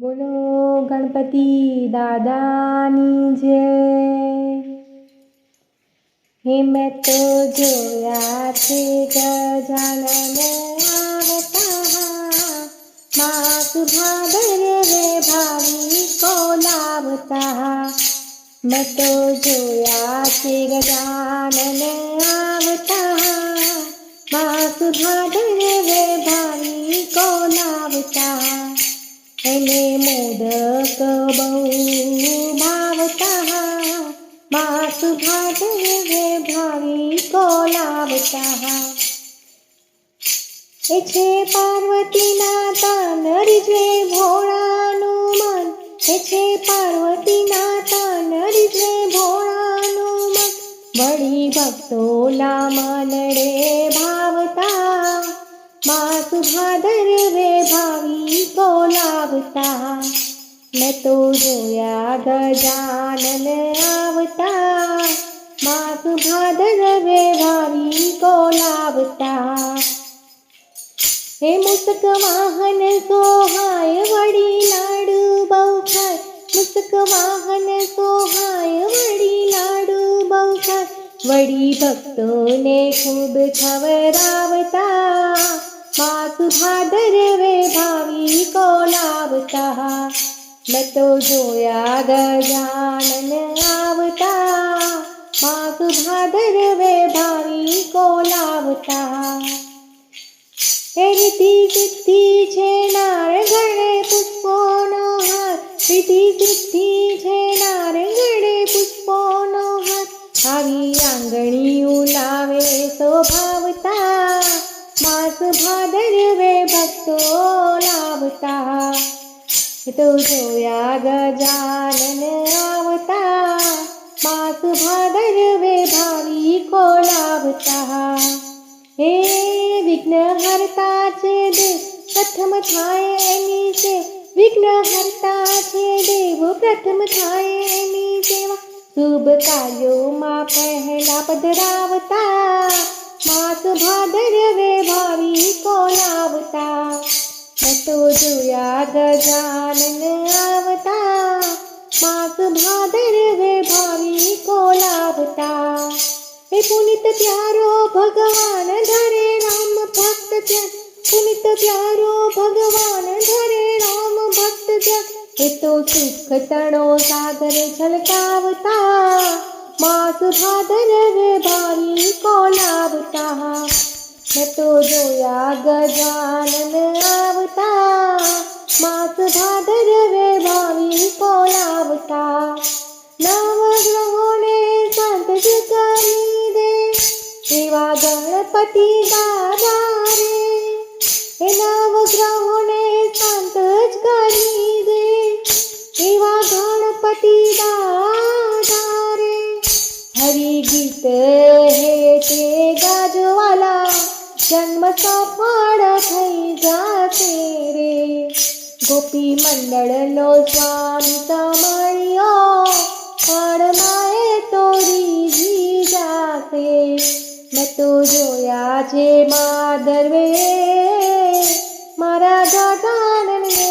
બોલો ગણપતિ દાદાની જય। હે મેં તો જોયા છે ગજાનન આવતા, માસ ભાદરવે ભાવિકો લાવતા। મેં તો જોયા છે ગજાનન આવતા, માસ ભાદરવે ભાવિકો લાવતા। એને મોદક બહુ ભાવતા, માસ ભાદરવે ભાવિકો લાવતા। એ છે પાર્વતીના તન રીઝવે ભોળાનું મન, એ છે પાર્વતીના તન રીઝવે ભોળાનું મન। વળી ભક્તોના મનડે ભાવતા, માસ ભાદરવે ભાવિકો લાવતા। મેં તો જોયા ગજાનન આવતા, માસ ભાદરવે ભાવિકો લાવતા। હે મુસક વાહન સોહાય વળી લાડુ બહુ ખાય, મુસક વાહન સોહાય વળી લાડુ બહુ ખાય। વળી ભક્તોને ખૂબ ખવડાવતા, માસ ભાદરવે ભાવિકો લાવતા। મેં તો જોયા ગજાનન આવતા, માસ ભાદરવે ભાવિકો લાવતા। એ રીતિ સિદ્ધિ છે નારગણે પુષ્પોનો હાર, રીતિ સિદ્ધિ છે નારગણે પુષ્પોનો હાર। આવી આંગણીયું લાવે શોભાવતા, માસ ભાદરવે ભક્તો લાવતા। તો જોયા ગજાનન આવતા, માસ ભાદરવે ભાવિકો લાવતા। હે વિઘ્ન હરતા છે દેવ પ્રથમ થાય એની સેવા, વિઘ્ન હરતા છે દેવ પ્રથમ થાય એની સેવા। શુભ કાર્યોમાં પહેલા પધરાવતા, માસ ભાદરવે ભાવિકો લાવતા। મેં તો જોયા ગજાનન આવતા, માસ ભાદરવે ભાવિકો લાવતા। એ પુનિત પ્યારો ભગવાન ધરે રામ ભક્ત જન, પુનિત પ્યારો ભગવાન ધરે રામ ભક્ત જન। એ તો સુખ તણો સાગર છલકાવતા, માસ ભાદરવે ભાવિકો લાવતા। મેં તો જોયા ગજાનન આવતા, માસ ભાદરવે ભાવિકો લાવતા। નવગ્રહોને શાંત જ કરી દે એવા ગણપતિ દાદા રે, એ નવગ્રહોને શાંત જ કરી દે એવા ગણપતિ દાદા રે। હરિ ગીત હેઠે ગાજવાલા, જન્મ સફળ થઈ જાશે રે। ગોપી મંડળનો સ્વામી સમળ્યો, પળમાં એ તો રીઝી જાશે। મેં તો જોયા છે ભાદરવે મારા ગજાનનને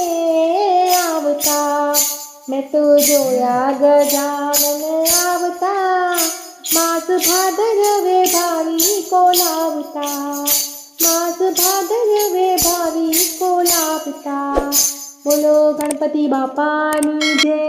આવતા। મેં તો જોયા ગજાનન આવતા, માસ ભાદરવે ભાવિકો લાવતા, માસ ભાદરવે ભાવિકો લાવતા। બોલો ગણપતિ બાપાની જય।